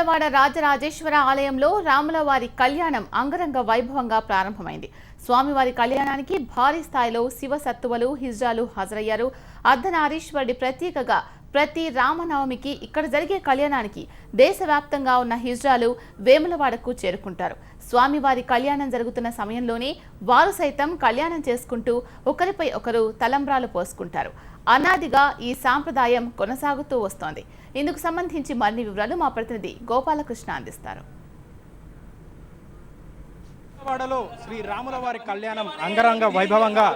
వేములవాడ రాజరాజేశ్వర ఆలయంలో రాములవారి కళ్యాణం అంగరంగ వైభవంగా ప్రారంభమైంది. స్వామివారి కళ్యాణానికి భారీ స్థాయిలో శివ సత్తువలు హిజ్రాలు హాజరయ్యారు. అర్ధనారీశ్వరుడి ప్రత్యేకగా ప్రతి రామనవమికి ఇక్కడ జరిగే కళ్యాణానికి దేశవ్యాప్తంగా ఉన్న హిజ్రాలు వేములవాడకు చేరుకుంటారు. స్వామివారి కళ్యాణం జరుగుతున్న సమయంలోనే వారు సైతం కళ్యాణం చేసుకుంటూ ఒకరిపై ఒకరు తలంబ్రాలు పోసుకుంటారు. అనాదిగా ఈ సాంప్రదాయం కొనసాగుతూ వస్తోంది. ఇందుకు సంబంధించి మరిన్ని వివరాలు మా ప్రతినిధి గోపాలకృష్ణ అందిస్తారు. వేములవాడలో శ్రీ రాములవారి కళ్యాణం అంగరంగ వైభవంగా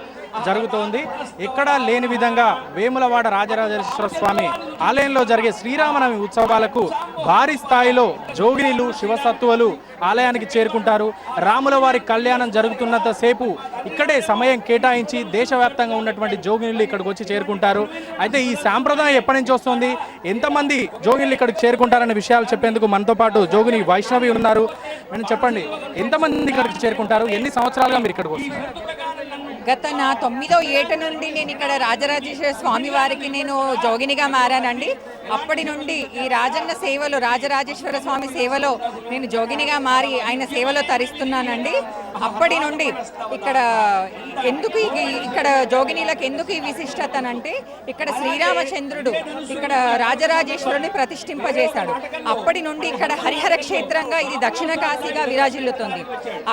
జరుగుతోంది. ఎక్కడా లేని విధంగా వేములవాడ రాజరాజేశ్వర స్వామి ఆలయంలో జరిగే శ్రీరామనవమి ఉత్సవాలకు భారీ స్థాయిలో జోగినీలు శివసత్తువలు ఆలయానికి చేరుకుంటారు. రాములవారి కళ్యాణం జరుగుతున్నంత సేపు ఇక్కడే సమయం కేటాయించి దేశవ్యాప్తంగా ఉన్నటువంటి జోగినీలు ఇక్కడికి వచ్చి చేరుకుంటారు. అయితే ఈ సాంప్రదాయం ఎప్పటి నుంచి వస్తుంది, ఎంతమంది జోగినీలు ఇక్కడికి చేరుకుంటారనే విషయాలు చెప్పేందుకు మనతో పాటు జోగిని వైష్ణవి ఉన్నారు. నేను చెప్పండి, ఎంతమంది ఇక్కడికి చేరుకుంటారు, ఎన్ని సంవత్సరాలుగా మీరు ఇక్కడికి వస్తున్నారు? గత నా 9వ ఏట నుండి నేను ఇక్కడ రాజరాజేశ్వర స్వామి వారికి నేను జోగినిగా మారానండి. అప్పటి నుండి ఈ రాజన్న సేవలో రాజరాజేశ్వర స్వామి సేవలో నేను జోగినిగా మారి ఆయన సేవలో తరిస్తున్నానండి. అప్పటి నుండి ఇక్కడ ఎందుకు ఇక్కడ జోగినీలకు ఎందుకు ఈ విశిష్టత అంటే ఇక్కడ శ్రీరామచంద్రుడు ఇక్కడ రాజరాజేశ్వరుని ప్రతిష్ఠింపజేశాడు. అప్పటి నుండి ఇక్కడ హరిహర క్షేత్రంగా ఇది దక్షిణ కాశీగా విరాజిల్లుతుంది.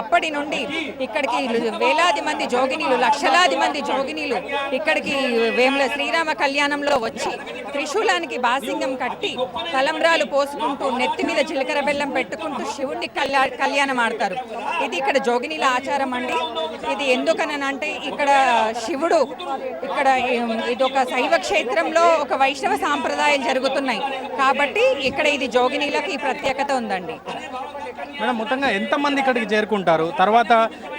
అప్పటి నుండి ఇక్కడికి వేలాది మంది జోగినీలు లక్షలాది మంది జోగినీలు ఇక్కడికి వేముల శ్రీరామ కళ్యాణంలో వచ్చి త్రిశూలానికి బాసింగం కట్టి తలంబ్రాలు పోసుకుంటూ నెత్తి మీద జీలకర్ర బెల్లం పెట్టుకుంటూ శివుడిని కళ్యాణం ఆడతారు. ఇది ఇక్కడ జోగినీల ఆచారం అండి. ఇది ఎందుకనంటే ఇక్కడ శివుడు ఇక్కడ ఇది ఒక శైవ క్షేత్రంలో ఒక వైష్ణవ సాంప్రదాయాలు జరుగుతున్నాయి కాబట్టి ఇక్కడ ఇది జోగినీలకు ఈ ప్రత్యేకత ఉందండి. మేడం, మొత్తంగా ఎంతమంది ఇక్కడికి చేరుకుంటారు? తర్వాత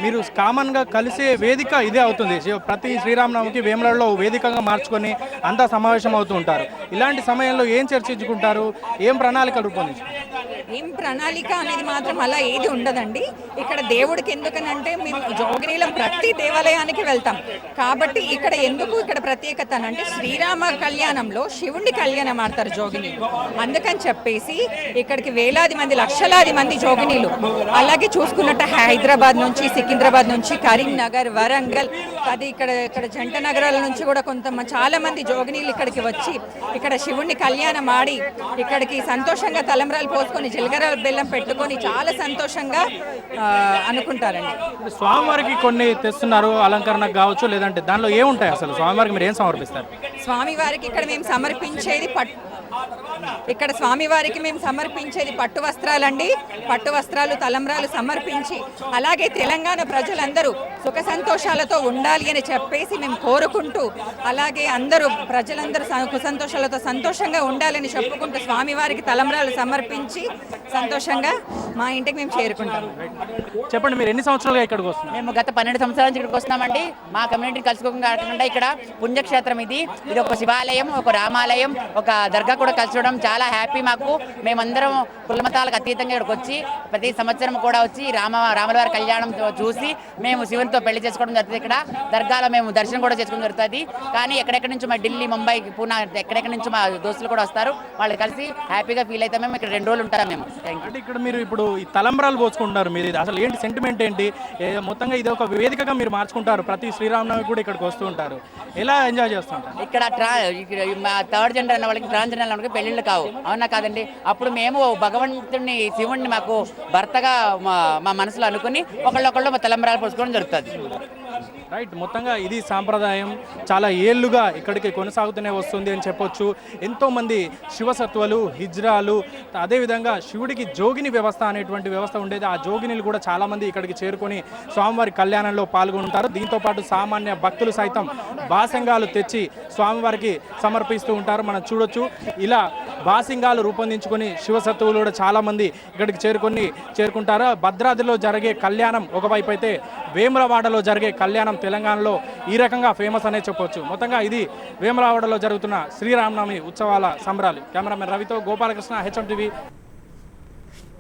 మీరు కామన్గా కలిసే వేదిక ఇదే అవుతుంది. ప్రతి శ్రీరామనవమికి వేములవాడలో వేదికగా మార్చుకొని అంతా సమావేశం అవుతూ ఉంటారు. ఇలాంటి సమయంలో ఏం చర్చించుకుంటారు, ఏం ప్రణాళికలు రూపొందించారు? ఏం ప్రణాళిక అనేది మాత్రం అలా ఏది ఉండదండి. ఇక్కడ దేవుడికి ఎందుకనంటే మేము జోగినీలం ప్రతి దేవాలయానికి వెళ్తాం కాబట్టి ఇక్కడ ఎందుకు ఇక్కడ ప్రత్యేకత అంటే శ్రీరామ కళ్యాణంలో శివుడిని కళ్యాణం ఆడతారు జోగినీలు. అందుకని చెప్పేసి ఇక్కడికి వేలాది మంది లక్షలాది మంది జోగినీలు అలాగే చూసుకున్నట్టు హైదరాబాద్ నుంచి సికింద్రాబాద్ నుంచి కరీంనగర్ వరంగల్ అది ఇక్కడ జంట నగరాల నుంచి కూడా చాలా మంది జోగినీలు ఇక్కడికి వచ్చి ఇక్కడ శివుడిని కళ్యాణం ఆడి ఇక్కడికి సంతోషంగా తలంబ్రాలు పోసుకొని జీలకర్ర బెల్లం పెట్టుకొని చాలా సంతోషంగా అనుకుంటారండి. స్వామివారికి కొన్ని తెస్తున్నారు, అలంకరణకు కావచ్చు, లేదంటే దానిలో ఏముంటాయి అసలు? స్వామివారికి మీరు ఏం సమర్పిస్తారు? స్వామివారికి ఇక్కడ మేము సమర్పించేది పట్టు వస్త్రాలండి. పట్టు వస్త్రాలు తలంబ్రాలు సమర్పించి అలాగే తెలంగాణ ప్రజలందరూ సుఖ సంతోషాలతో ఉండాలి అని చెప్పేసి మేము కోరుకుంటూ అలాగే ప్రజలందరూ సుఖ సంతోషాలతో సంతోషంగా ఉండాలని చెప్పుకుంటూ స్వామివారికి తలంబ్రాలు సమర్పించి సంతోషంగా మా ఇంటికి మేము చేరుకుంటాం. చెప్పండి, మీరు ఎన్ని సంవత్సరాలుగా ఇక్కడికి వస్తున్నారు? మేము గత 12 సంవత్సరాల నుంచి ఇక్కడికి వస్తున్నామండి. మా కమ్యూనిటీని కలుసుకోకుండా ఇక్కడ పుణ్యక్షేత్రం ఇది ఒక శివాలయం, ఒక రామాలయం, ఒక దర్గా కూడా కలుసుకోవడం చాలా హ్యాపీ మాకు. మేమందరం కులమతాలకు అతీతంగా ఇక్కడికి వచ్చి ప్రతి సంవత్సరం కూడా వచ్చి రాములవారి కళ్యాణం చూసి మేము శివునితో పెళ్లి చేసుకోవడం జరుగుతుంది. ఇక్కడ దర్గాలో మేము దర్శనం కూడా చేసుకోవడం జరుగుతుంది. కానీ ఎక్కడెక్కడి నుంచి మా ఢిల్లీ, ముంబై, పూనా ఎక్కడెక్కడి నుంచి మా దోస్తులు కూడా వస్తారు. వాళ్ళు కలిసి హ్యాపీగా ఫీల్ అవుతాం. మేము ఇక్కడ 2 రోజులు ఉంటాం మేము. అంటే ఇక్కడ మీరు ఇప్పుడు ఈ తలంబ్రాలు పోసుకుంటారు, మీరు అసలు ఏంటి సెంటిమెంట్ ఏంటి? మొత్తంగా ఇది ఒక వేదికగా మీరు మార్చుకుంటారు. ప్రతి శ్రీరామనవమి కూడా ఇక్కడికి వస్తూ ఉంటారు. ఎలా ఎంజాయ్ చేస్తుంటారు? ఇక్కడ మా థర్డ్ జెండర్ అన్న వాళ్ళకి ట్రాన్స్జెండర్ అన్న వాళ్ళకి పెళ్ళిళ్ళు కావు, అవునా కాదండి? అప్పుడు మేము భగవంతుడిని శివుడిని మాకు భర్తగా మా మనసులో అనుకుని ఒకళ్ళొకళ్ళు మా తలంబ్రాలు పోసుకోవడం జరుగుతుంది. రైట్, మొత్తంగా ఇది సాంప్రదాయం చాలా ఏళ్ళుగా ఇక్కడికి కొనసాగుతూనే వస్తుంది అని చెప్పొచ్చు. ఎంతోమంది శివసత్వలు హిజ్రాలు అదేవిధంగా శివుడికి జోగిని వ్యవస్థ అనేటువంటి వ్యవస్థ ఉండేది. ఆ జోగినీలు కూడా చాలామంది ఇక్కడికి చేరుకొని స్వామివారి కళ్యాణంలో పాల్గొంటారు. దీంతోపాటు సామాన్య భక్తులు సైతం బాసింగాలు తెచ్చి స్వామివారికి సమర్పిస్తూ ఉంటారు. మనం చూడొచ్చు, ఇలా బాసింగాలు రూపొందించుకొని శివసత్తువులు కూడా చాలామంది ఇక్కడికి చేరుకుంటారు. భద్రాద్రిలో జరిగే కళ్యాణం ఒకవైపు అయితే వేములవాడలో జరిగే కళ్యాణం తెలంగాణలో ఈ రకంగా ఫేమస్ అనే చెప్పొచ్చు. మొత్తంగా ఇది వేములవాడలో జరుగుతున్న శ్రీరామనవమి ఉత్సవాల సంబరాలు. కెమెరామెన్ రవితో గోపాలకృష్ణ, HM TV.